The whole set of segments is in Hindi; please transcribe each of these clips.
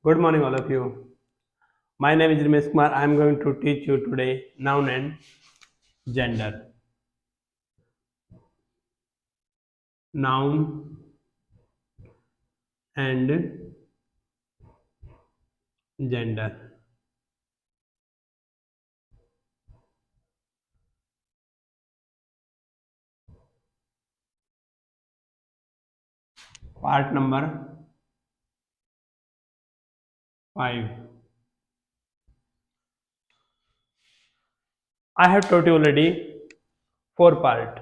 Good morning, all of you. My name is Ramesh Kumar. I am going to teach you today noun and gender. Noun and gender. Part number 5. I have taught you already 4 part,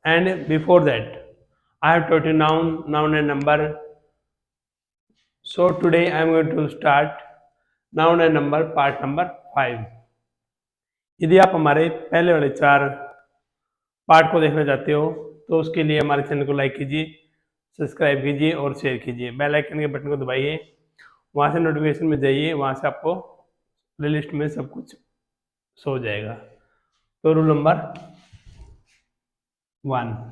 and before that, I have taught you noun and number. So today I am going to start noun and number part number 5. यदि आप हमारे पहले वाले 4 पार्ट को देखना चाहते हो तो उसके लिए हमारे चैनल को लाइक कीजिए, सब्सक्राइब कीजिए और शेयर कीजिए। बेल आइकन के बटन को दबाइए, वहाँ से नोटिफिकेशन में जाइए, वहाँ से आपको प्लेलिस्ट में सब कुछ शो हो जाएगा। तो rule number 1,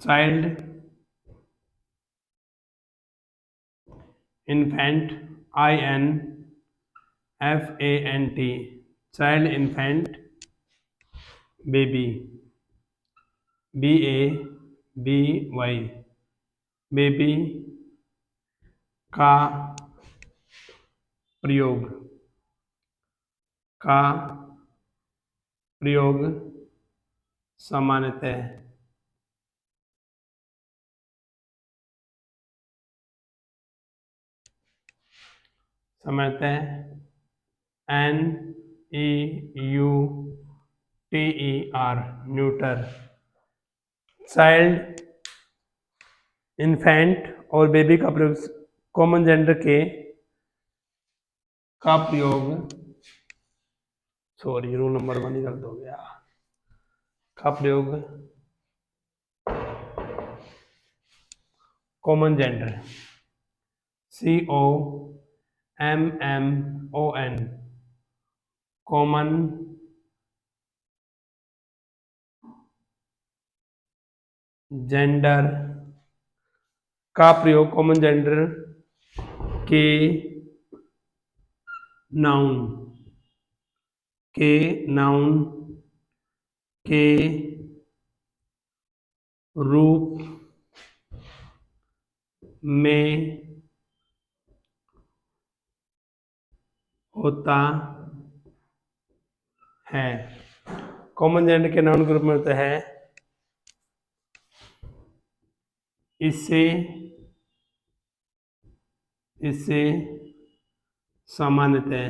child, infant, INFANT, child, infant, baby, BABY, baby का प्रयोग सामान्यतः NEUTER, न्यूटर। चाइल्ड, इन्फेंट और बेबी का प्रयोग कॉमन जेंडर का प्रयोग रूल नंबर 1 ही गलत हो गया। का प्रयोग common gender COMMON, common gender का प्रयोग कॉमन जेंडर के नाउन के रूप में होता है। कॉमन जेंडर के नाउन के रूप में होता है। इससे सामान्यतः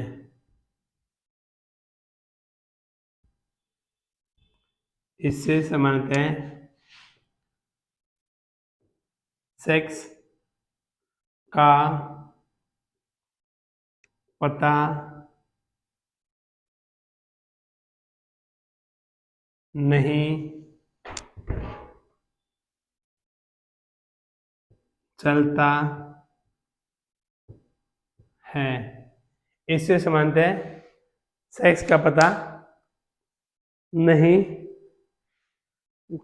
सेक्स का पता नहीं चलता है। इससे समानतः सेक्स का पता नहीं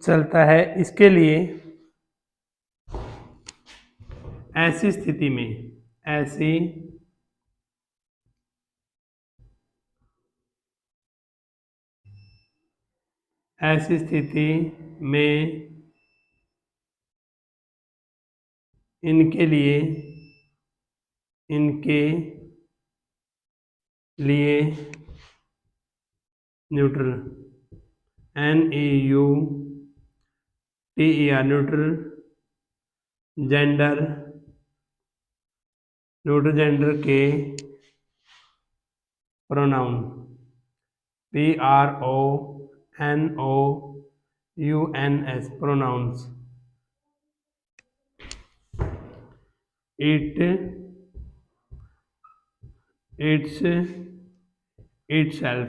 चलता है। इसके लिए ऐसी स्थिति में इनके लिए न्यूट्रल NEUTER, न्यूट्रल जेंडर के प्रोनाउन PRONOUNS, प्रोनाउंस itself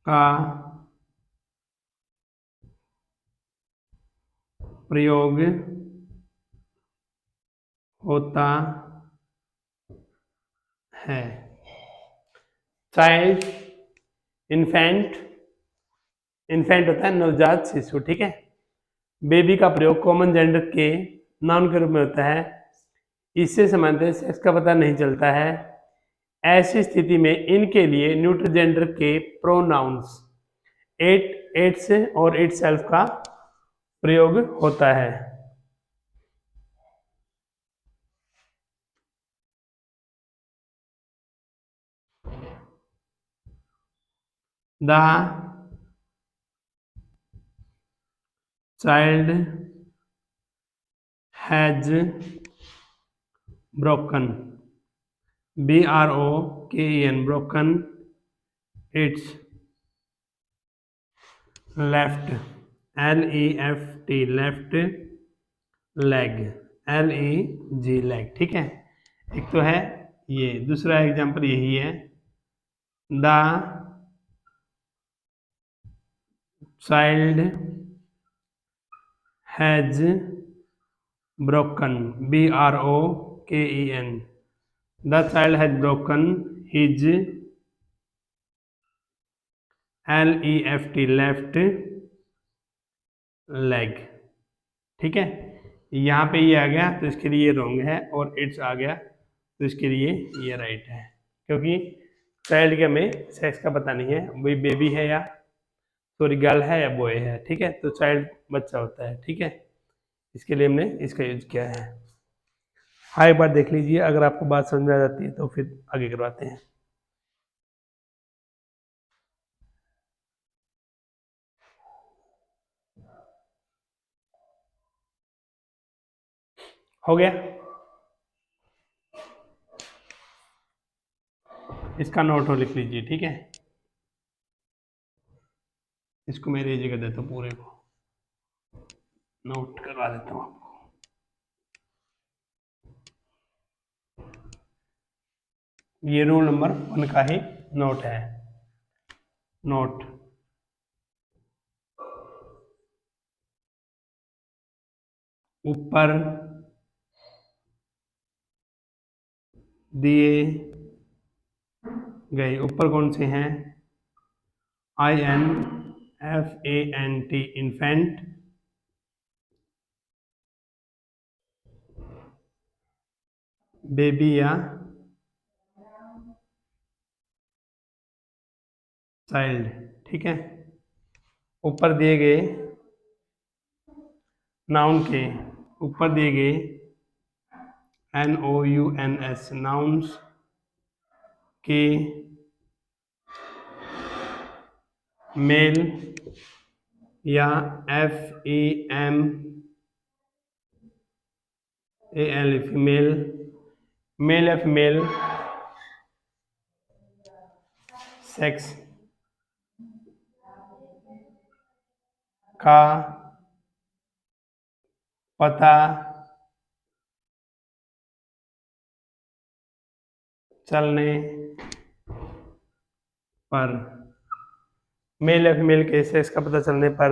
का प्रयोग होता है। चाइल्ड, इन्फेंट, इन्फेंट होता है नवजात शिशु, ठीक है। बेबी का प्रयोग कॉमन जेंडर के नाउन के रूप में होता है। इससे संबंधित सेक्स का पता नहीं चलता है। ऐसी स्थिति में इनके लिए न्यूट्रल जेंडर के प्रोनाउंस इट्स और इट सेल्फ का प्रयोग होता है। The child has broken, BROKEN, broken it's left, LEFT, left leg, LEG, leg, ठीक है। एक तो है ये, दूसरा एग्जांपल यही है। The child has broken, BROKEN, the child has broken his, LEFT, left leg, ठीक है। यहाँ पे ये आ गया तो इसके लिए रॉन्ग है, और इट्स आ गया तो इसके लिए ये राइट है, क्योंकि चाइल्ड के हमें सेक्स का पता नहीं है, वही बेबी है या सॉरी गर्ल है या बॉय है, ठीक है। तो चाइल्ड बच्चा होता है, ठीक है। इसके लिए हमने इसका यूज किया है। हाँ, एक बार देख लीजिए, अगर आपको बात समझ में आ जाती है तो फिर आगे करवाते हैं। हो गया, इसका नोट हो लिख लीजिए, ठीक है। इसको मैं रेजी कर देता हूँ, पूरे को नोट करवा देता हूँ आपको। ये रूल नंबर 1 का ही नोट है। नोट, ऊपर दिए गए, ऊपर कौन से हैं? INFANT, इन्फेंट, बेबी या चाइल्ड, ठीक है। ऊपर दिए गए नाउन के, ऊपर दिए गए NOUNS नाउन्स के मेल या FEMAL फीमेल, मेल या फीमेल सेक्स का पता चलने पर, मेल या फीमेल के सेक्स का पता चलने पर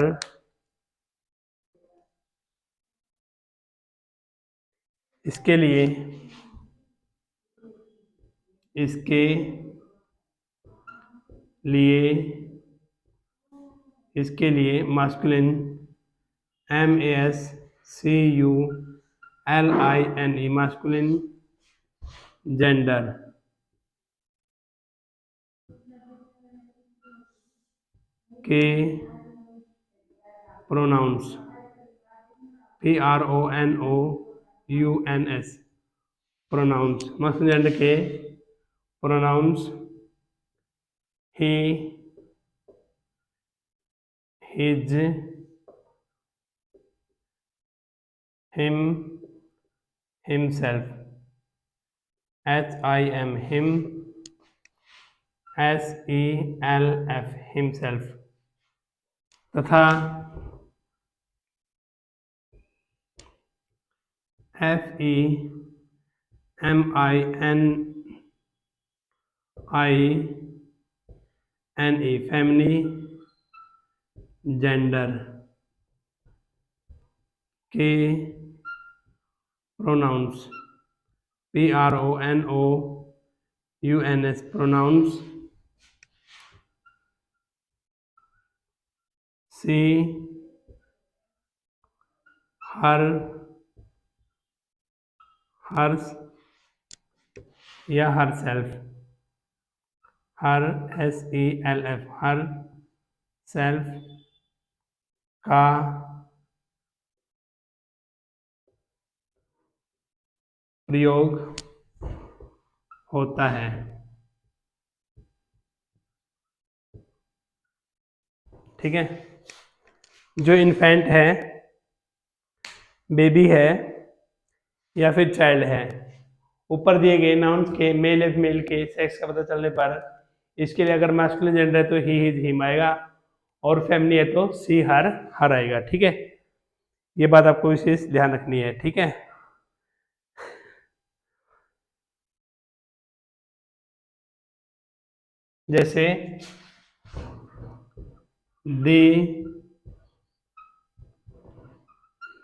इसके लिए इसके लिए इसके लिए मास्कुलिन MASCULINE मास्कुलिन जेंडर के pronouns PRONOUNS pronouns, masculine gender के pronouns he, his, him, himself, HIM, him, SELF, himself, तथा FEMININE फैमिली जेंडर के pronouns PRONOUNS pronouns she, her, hers या herself, her SELF, herself का प्रयोग होता है। ठीक है, जो इन्फेंट है, बेबी है या फिर चाइल्ड है, ऊपर दिए गए नाउन्स के मेल या फीमेल के सेक्स का पता चलने पर इसके लिए अगर मास्कुलिन जेंडर है तो ही हिज हिम आएगा, और फेमिनी है तो सी हर आएगा। ठीक है, ये बात आपको विशेष ध्यान रखनी है। ठीक है, जैसे the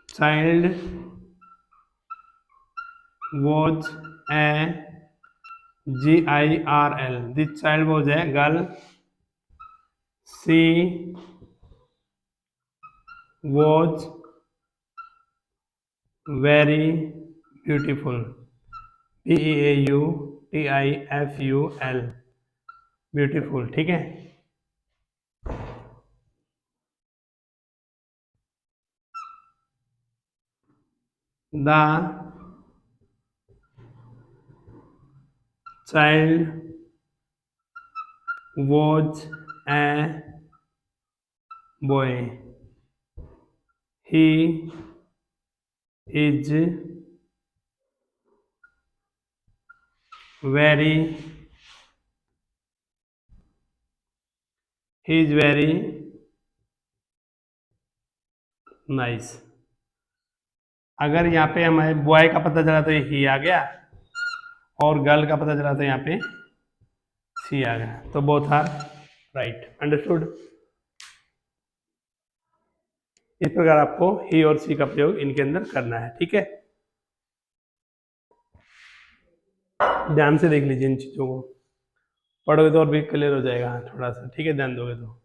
child was a GIRL, the child was a girl, she was very beautiful, BEAUTIFUL, beautiful. ठीक है, the child was a boy, he is very nice. अगर यहाँ पे हमें बॉय का पता चला तो ही आ गया, और गर्ल का पता चला तो यहाँ पे सी आ गया, तो बोथ आर राइट। अंडरस्टूड? इस प्रकार आपको ही और सी का प्रयोग इनके अंदर करना है। ठीक है, ध्यान से देख लीजिए इन चीजों को, पढ़ोगे तो और भी क्लियर हो जाएगा थोड़ा सा। ठीक है, ध्यान दोगे तो।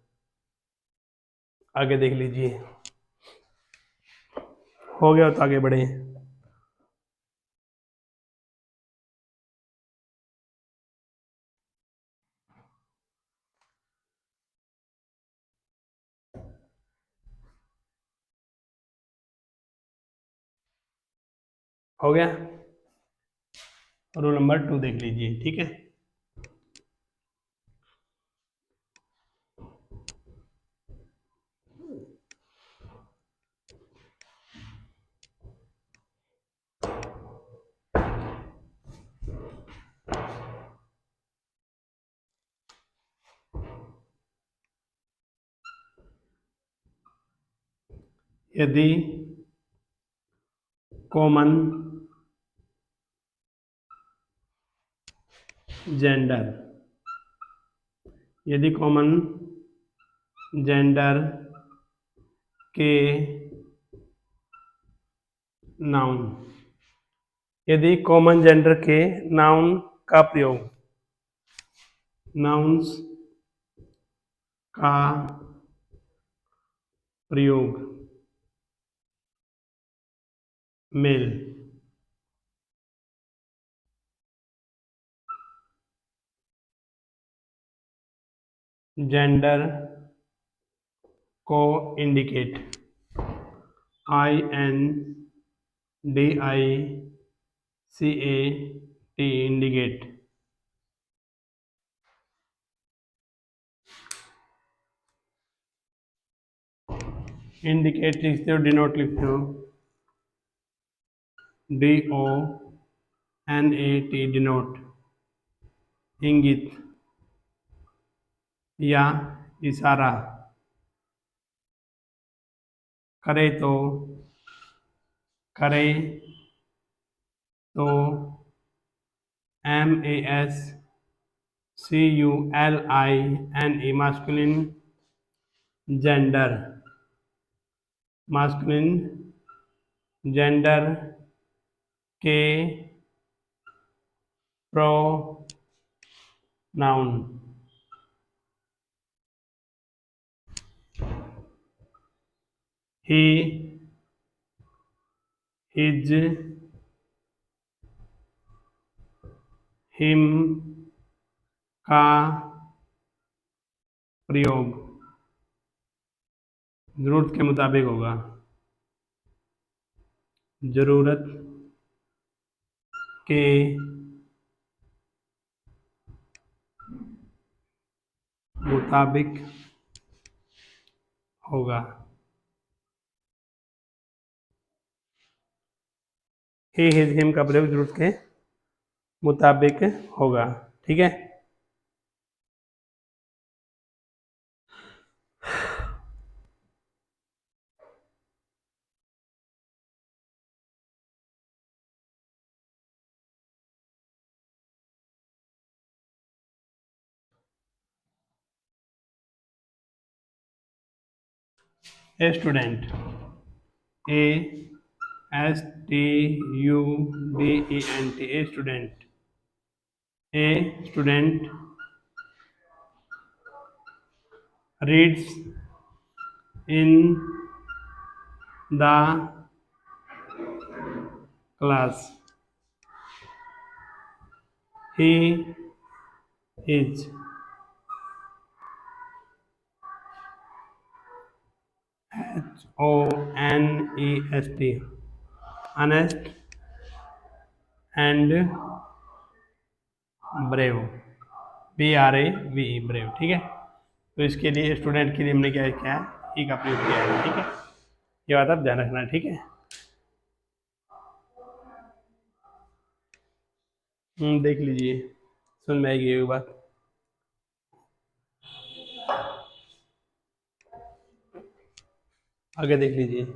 आगे देख लीजिए, हो गया तो आगे बढ़े। हो गया, रोल नंबर 2 देख लीजिए। ठीक है, यदि कॉमन जेंडर, यदि कॉमन जेंडर के नाउन, यदि कॉमन जेंडर के नाउन का प्रयोग, नाउन्स का प्रयोग मेल, जेंडर को इंडिकेट, INDICAT, इंडिकेट, इंडिकेट लिखते हो, डिनोट लिखते हो, DONAT, डिनोट, इंगित या इशारा, करे तो, करे तो, MASCULINE, masculine gender, masculine gender के प्रोनाउन, he his him का प्रयोग जरूरत के मुताबिक होगा। जरूरत के मुताबिक होगा। ही हिज हिम का प्रयोग जरूरत के मुताबिक होगा। ठीक है। A student, ASTUDENT, a student. A student reads in the class. He is HONEST, honest and brave, BRAVE, brave. ठीक है। तो इसके लिए स्टूडेंट के लिए हमने क्या किया है, ई का प्रयोग किया है। ठीक है, ये बात आप ध्यान रखना। ठीक है। देख लीजिए, समझ में आएगी ये बात। आगे देख लीजिए।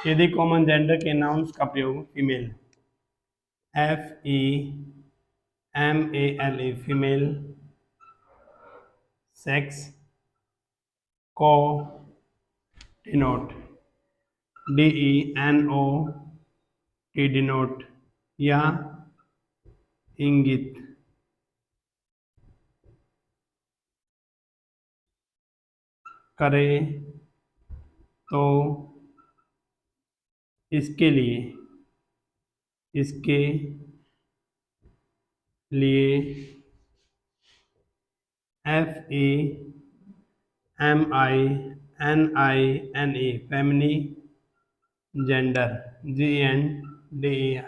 यदि कॉमन जेंडर के नाउन्स का प्रयोग फीमेल, FEMALE, फीमेल, सेक्स को डिनोट, DENOT, डिनोट, या इंगित करे तो इसके लिए FEMININE, फेमिनी जेंडर, GENDER,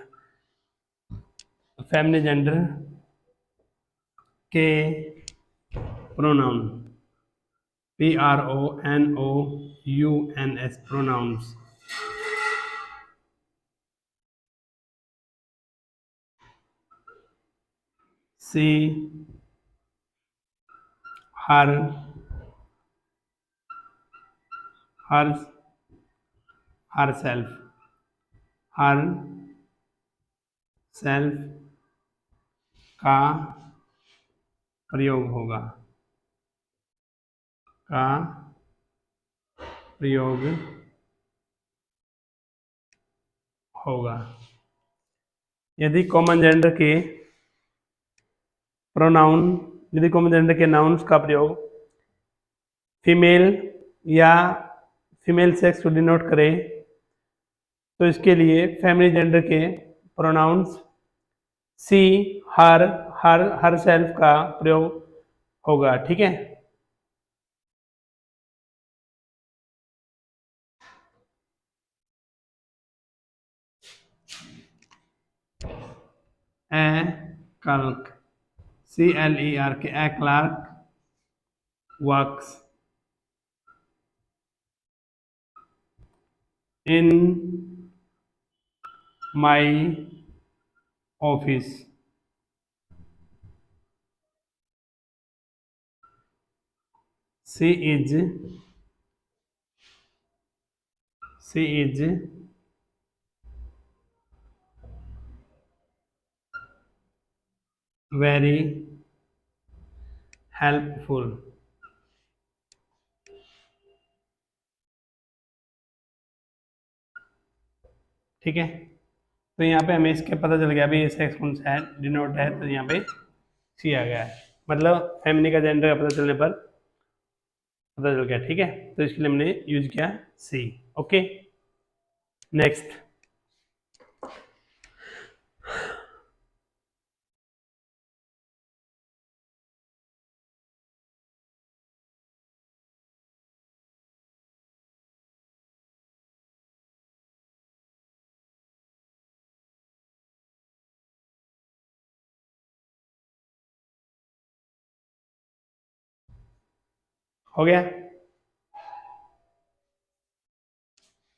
फेमिनी जेंडर के pronoun, PRONOUNS, pronouns, she herself, her self का प्रयोग होगा, का प्रयोग होगा। यदि कॉमन जेंडर के प्रोनाउन, यदि कॉमन जेंडर के नाउन्स का प्रयोग फीमेल या फीमेल सेक्स को डिनोट करे तो इसके लिए फेमिनी जेंडर के प्रोनाउंस सी हर सेल्फ का प्रयोग होगा। ठीक है। A clerk, CLERK, a clerk works in my office, she is very helpful ठीक है, तो यहाँ पे हमें इसके पता चल गया अभी ये सेक्स कौन सा है, डिनोट है, तो यहाँ पे सी आ गया है, मतलब फैमिली का जेंडर का पता चलने पर पता चल गया। ठीक है, तो इसके लिए हमने यूज किया सी। Okay, next. हो गया,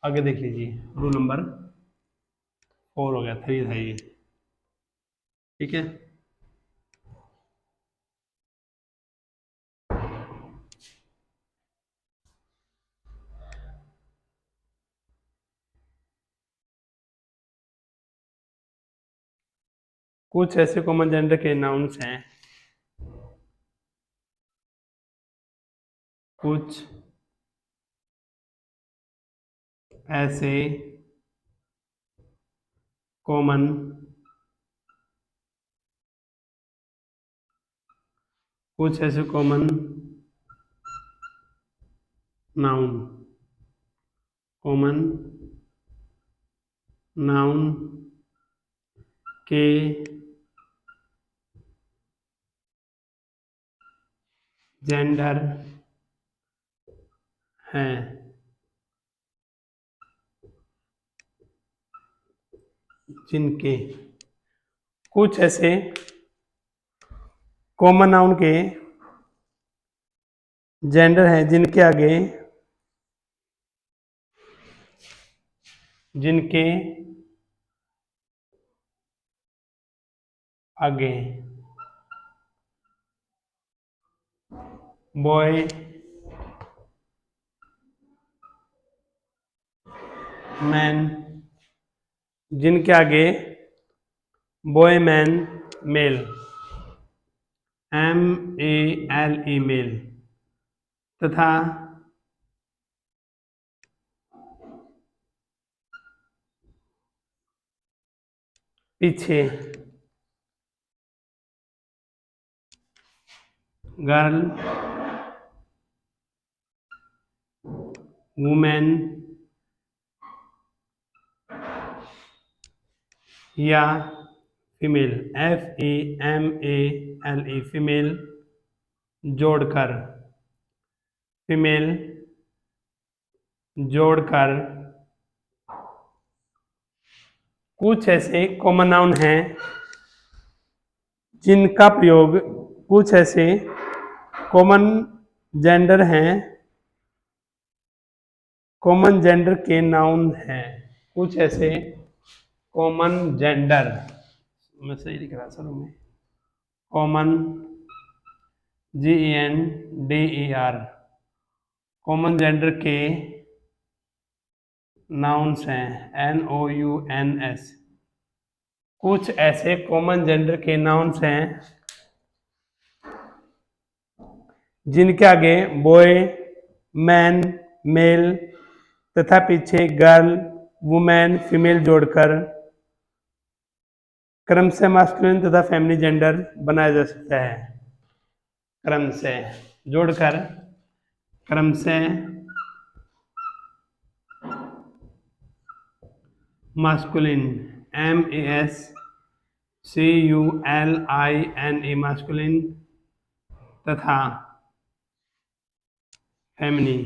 आगे देख लीजिए, रूल नंबर 4 हो गया, 3 था ये। ठीक है, कुछ ऐसे कॉमन जेंडर के नाउन्स हैं, कुछ ऐसे कॉमन नाउन कॉमन नाउन के जेंडर हैं, जिनके कुछ ऐसे कॉमन नाउन के जेंडर हैं जिनके आगे बॉय मैन, जिनके आगे boy man male, MELE male, तथा पीछे गर्ल वुमेन या फीमेल, FEMALE फीमेल जोड़कर कुछ ऐसे कॉमन नाउन हैं जिनका प्रयोग, कुछ ऐसे कॉमन जेंडर हैं, कॉमन जेंडर के नाउन हैं, कुछ ऐसे कॉमन जेंडर, मैं सही लिख रहा सर में, कॉमन GENDER कॉमन जेंडर के नाउन्स हैं, NOUNS, कुछ ऐसे कॉमन जेंडर के नाउन्स हैं जिनके आगे बॉय मैन मेल तथा पीछे गर्ल वुमेन फीमेल जोड़कर क्रम से मास्कुलिन तथा फेमिनिन जेंडर बनाया जा सकता है। क्रम से जोड़कर, क्रम से मास्कुलिन MASCULINE मास्कुलिन तथा फेमिनी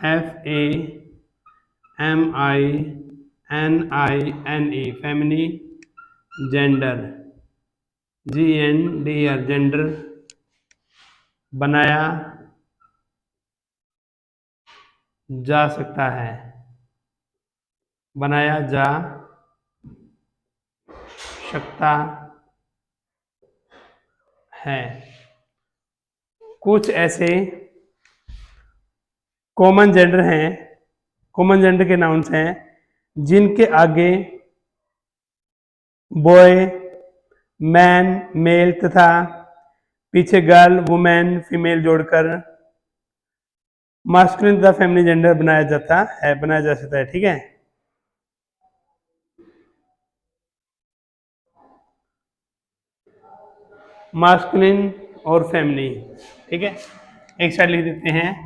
FEMININE फेमिनी जेंडर, GENDER जेंडर बनाया जा सकता है, बनाया जा सकता है। कुछ ऐसे कॉमन जेंडर हैं, कॉमन जेंडर के नाउन्स हैं जिनके आगे बॉय मैन मेल तथा पीछे गर्ल वुमेन फीमेल जोड़कर मास्कुलिन तथा फेमिनिन जेंडर बनाया जा सकता है। ठीक है, मास्कुलिन और फेमिनिन, ठीक है। एक साइड लिख देते हैं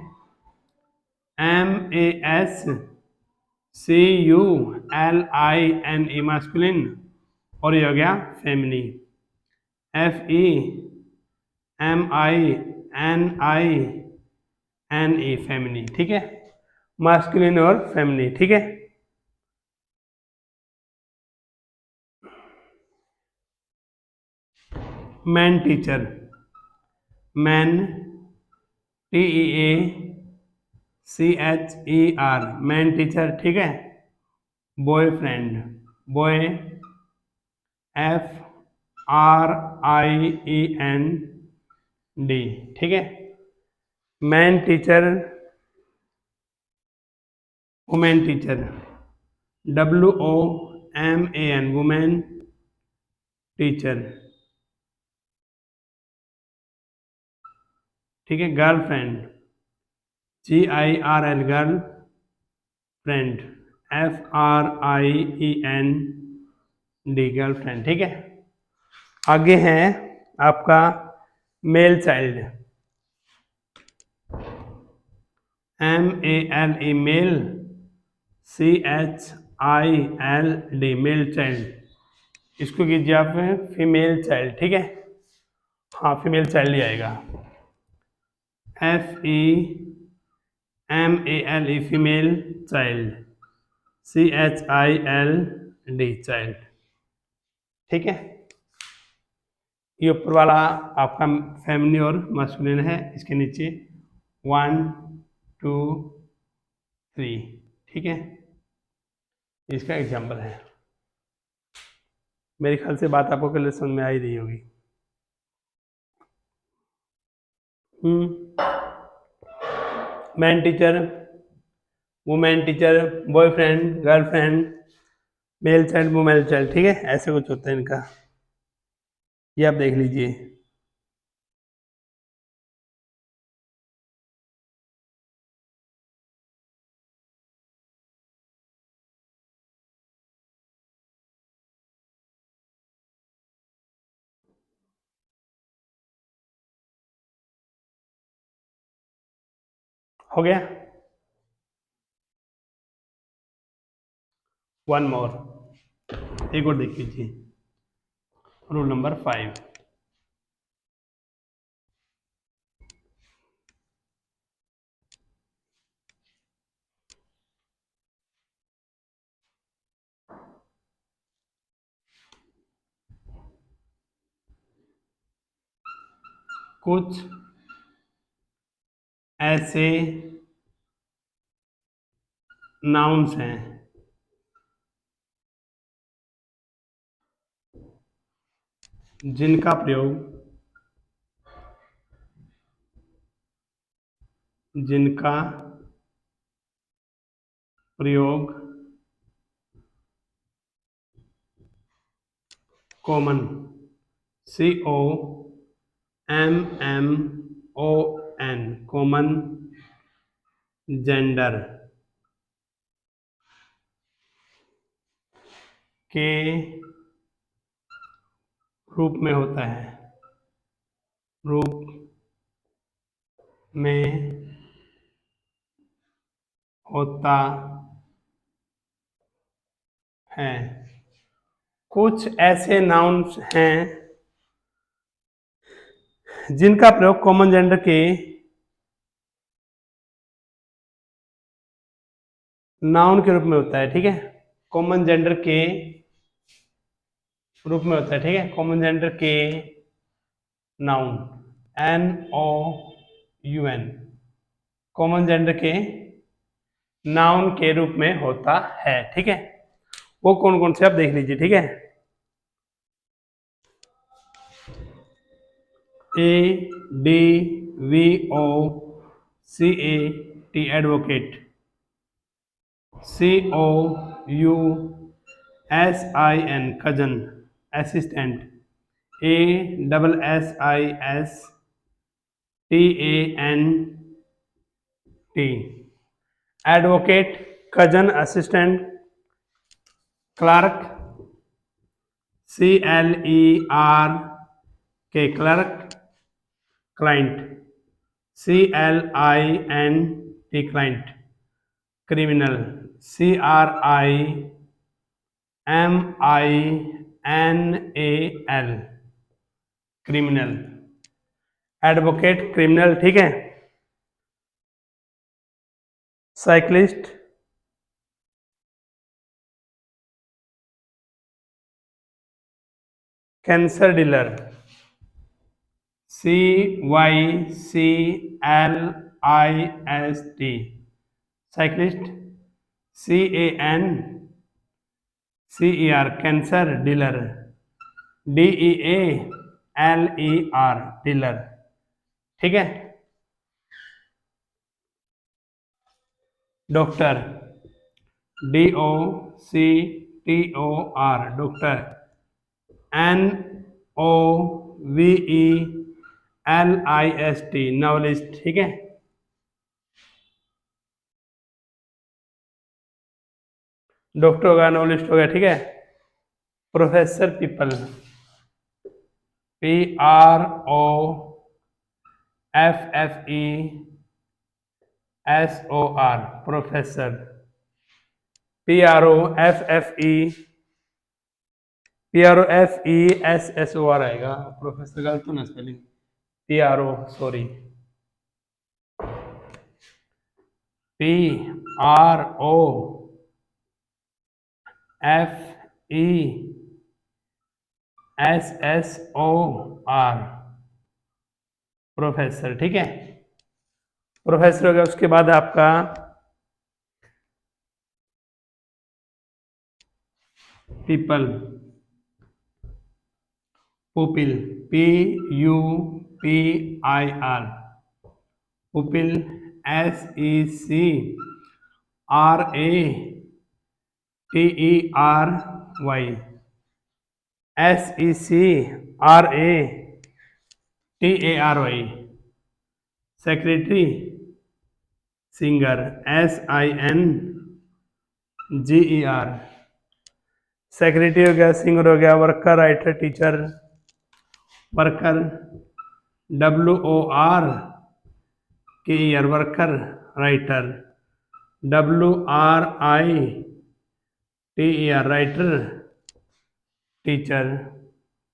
MASCULINE मास्कुलिन, और ये हो गया फेमिनी FEMININE फेमिनी, ठीक है। मास्कुलिन और फेमिनी, ठीक है। Man teacher, man TEACHER man teacher, ठीक है। बॉयफ्रेंड, बॉय FRIEND, ठीक है। Man teacher, woman teacher, WOMAN woman teacher, ठीक है। Girlfriend, GIRL girl friend, FRIEND girlfriend, ठीक है। आगे है आपका male child, MALE male, CHILD male child, इसको कीजिए आप फीमेल चाइल्ड, ठीक है। हाँ, फीमेल चाइल्ड ही आएगा। FEMALE female child, CHILD child, ठीक है। ये ऊपर वाला आपका फेमिनी और मास्कुलिन है, इसके नीचे 1 2 3, ठीक है। इसका एग्जाम्पल है। मेरे ख्याल से बात आपको क्लियर समझ में आ ही रही होगी। Man teacher, woman teacher, boyfriend, girlfriend, male child, women child, ठीक है। ऐसे कुछ होता है इनका, ये आप देख लीजिए। हो गया। वन मोर, एक और देख लीजिए। रूल नंबर 5, कुछ ऐसे नाउन्स हैं जिनका प्रयोग कॉमन, COMMON कॉमन जेंडर के रूप में होता है, रूप में होता है। कुछ ऐसे नाउन्स हैं जिनका प्रयोग कॉमन जेंडर के नाउन के रूप में होता है, ठीक है। कॉमन जेंडर के रूप में होता है, ठीक है। कॉमन जेंडर के नाउन, NOUN, कॉमन जेंडर के नाउन के रूप में होता है, ठीक है। वो कौन कौन से आप देख लीजिए, ठीक है। ADVOCAT advocate, COUSIN cousin assistant, ASSISTANT advocate, cousin assistant, clerk, CLERK के clerk, client, CLINT client, criminal, CRIMINAL criminal, advocate criminal, ठीक है। Cyclist, cancer dealer, CYCLIST cyclist, CANCER cancer dealer, DEALER dealer, ठीक है। Doctor, DOCTOR doctor, NOVELIST novelist, ठीक है। डॉक्टर हो गया, नॉवलिस्ट हो गया, ठीक है। Professor people, PROFESSOR professor, PROFESSOR आएगा, प्रोफेसर गलत होना spelling, PRO sorry, PROFESSOR professor, ठीक है। प्रोफेसर हो गया, उसके बाद आपका people, pupil, PUPIR pupil, SECRATERY secretary, singer, SINGER secretary हो गया, सिंगर हो गया, worker, writer, teacher, worker, WORKER worker, writer, WRITER writer, teacher,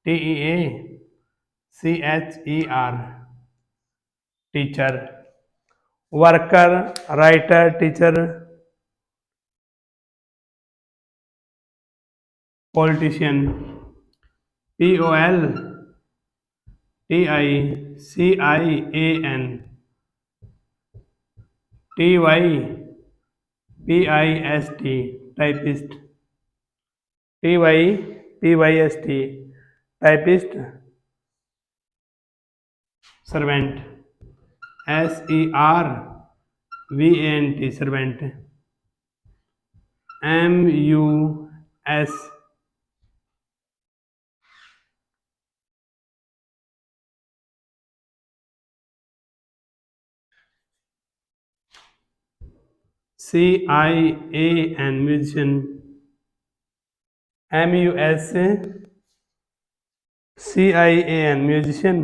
TEACHER teacher, worker, writer, teacher, politician, POLTICIAN TYPIST typist, TYPYST typist, servant, SERVANT servant, MUS CIAN musician, MUSCIAN musician,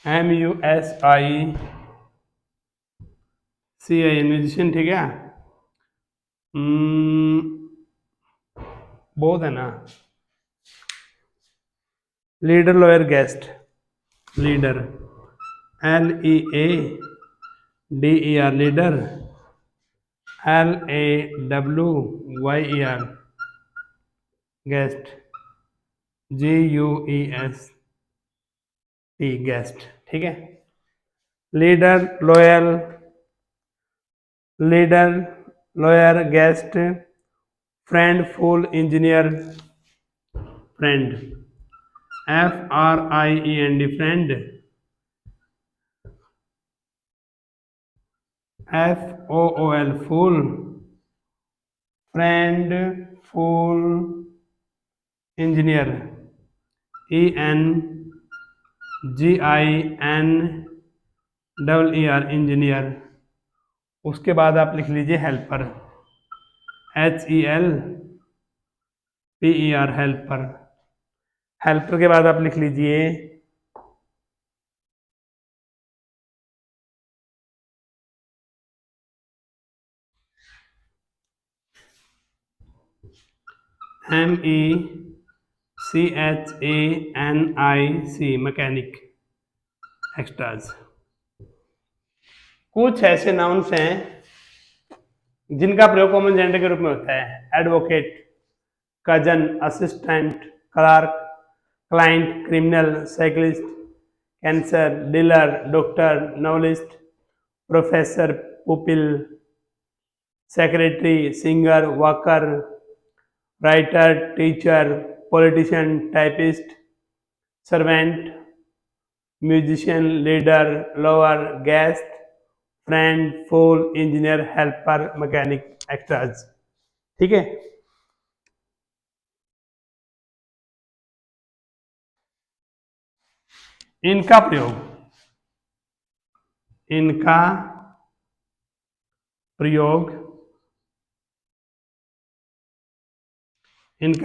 MUSICIAN musician, ठीक है। बहुत है ना। Leader, lawyer, guest, leader, LEADER leader, LAWYER guest, GUEST guest, ठीक है। Leader, lawyer, guest, friend, fool, engineer, friend, FRIEND friend, FOOL fool, friend, fool, engineer, ENGINEER engineer. उसके बाद आप लिख लीजिए हेल्पर, HELPER, हेल्पर। हेल्पर के बाद आप लिख लीजिए MECHANIC, मैकेनिक। एक्स्ट्राज। कुछ ऐसे नाउन्स हैं जिनका प्रयोग कॉमन जेंडर के रूप में होता है। Advocate, cousin, assistant, clerk, client, criminal, cyclist, cancer, dealer, doctor, novelist, professor, pupil, secretary, singer, walker, writer, teacher, politician, typist, servant, musician, leader, lawyer, guest, friend, fool, engineer, helper, mechanic, extras. ठीक है। इनका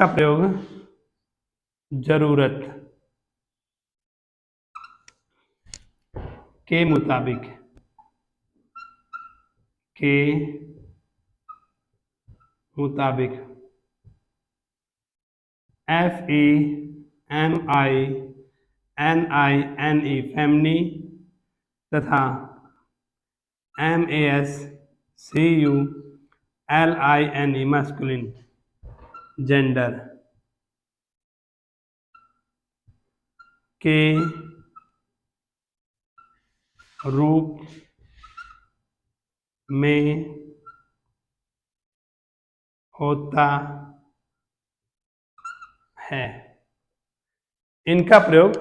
प्रयोग जरूरत के मुताबिक FEMINE, फैमिली, तथा MASCULINE, मास्कुलिन, जेंडर के रूप में होता है। इनका प्रयोग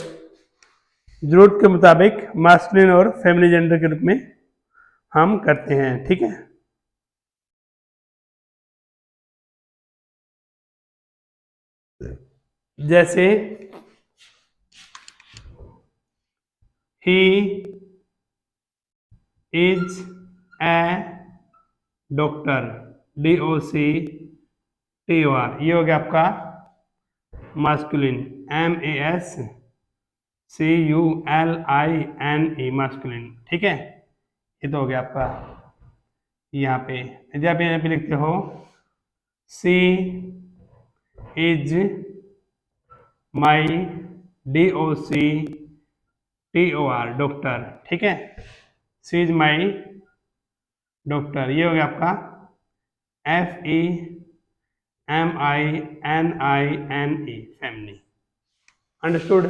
जरूरत के मुताबिक मास्कुलिन और फेमिनिन जेंडर के रूप में हम करते हैं। ठीक है। जैसे he is a doctor, DOCTOR, ये हो गया आपका मास्कुलिन। MASCULINE, masculine. ठीक है। ये तो हो गया आपका। यहाँ पे यदि आप यहाँ पे लिखते हो सी इज माई, DOCTOR, डॉक्टर। ठीक है। सी इज माई डॉक्टर, ये हो गया आपका FEMININE, फैमिली। अंडरस्टूड।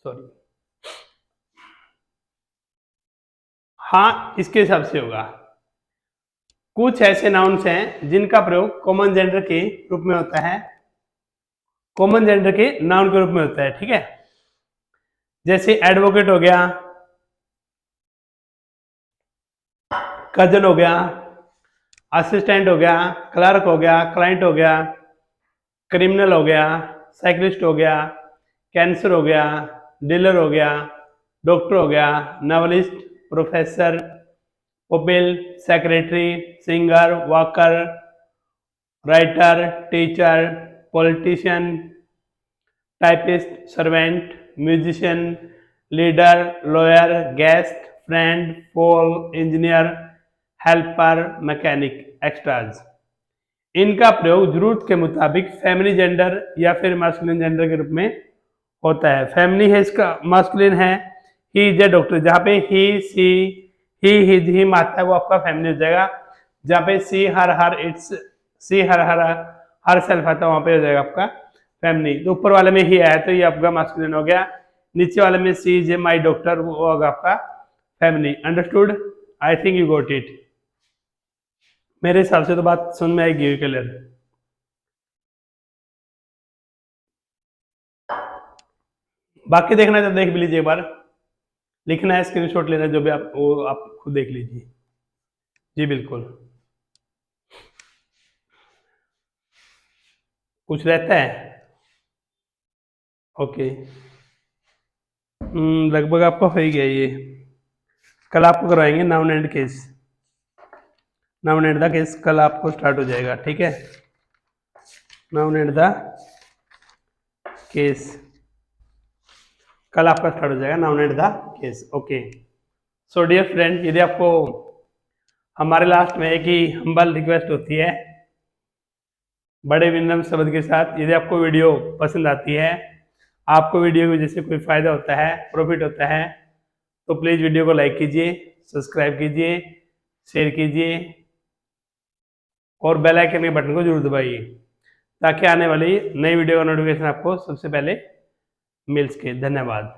सॉरी। हाँ, इसके हिसाब से होगा। कुछ ऐसे नाउन्स हैं जिनका प्रयोग कॉमन जेंडर के रूप में होता है, कॉमन जेंडर के नाउन के रूप में होता है। ठीक है। जैसे एडवोकेट हो गया, कजन हो गया, असिस्टेंट हो गया, क्लर्क हो गया, क्लाइंट हो गया, क्रिमिनल हो गया, साइकिलिस्ट हो गया, कैंसर हो गया, डीलर हो गया, डॉक्टर हो गया, novelist, professor, pupil, secretary, singer, walker, writer, teacher, politician, typist, servant, musician, leader, lawyer, guest, friend, fool, engineer, helper, mechanic, extras. इनका प्रयोग जरूरत के मुताबिक फेमिनिन जेंडर या फिर मास्कुलिन जेंडर के रूप में होता है। फेमिनिन है, इसका मास्कुलिन है ही इज ए डॉक्टर, जहाँ पे ही, सी, ही, हिज, हिम आता है वो आपका फेमिनिन हो जाएगा। जहाँ पे सी, हर, इट्स, सी, हर सेल्फ आता है वहां पे हो जाएगा आपका फेमिनिन। तो ऊपर वाले में ही आया तो ये आपका मास्कुलिन हो गया, नीचे वाले में सी इज माई डॉक्टर, वो होगा आपका feminine. Understood? I think you got it. मेरे हिसाब से तो बात सुन में आएगी क्लियर। बाकी देखना है तो देख भी लीजिए एक बार, लिखना है, स्क्रीनशॉट लेना है, जो भी आप वो आप खुद देख लीजिए। जी बिल्कुल। कुछ रहता है? ओके। लगभग आपका हो ही गया ये। कल आपको करवाएंगे noun and case. Noun and the case कल आपको स्टार्ट हो जाएगा, ठीक है। नाउन एंड द केस कल आपका स्टार्ट हो जाएगा, noun and the case. Okay. So dear friend, यदि आपको हमारे लास्ट में एक ही हम्बल रिक्वेस्ट होती है बड़े विनम्र शब्द के साथ, यदि आपको वीडियो पसंद आती है, आपको वीडियो की वजह से कोई फ़ायदा होता है, प्रॉफिट होता है, तो प्लीज़ वीडियो को लाइक कीजिए, सब्सक्राइब कीजिए, शेयर कीजिए और बेल आइकन के बटन को जरूर दबाइए ताकि आने वाली नई वीडियो का नोटिफिकेशन आपको सबसे पहले मिल सके। धन्यवाद।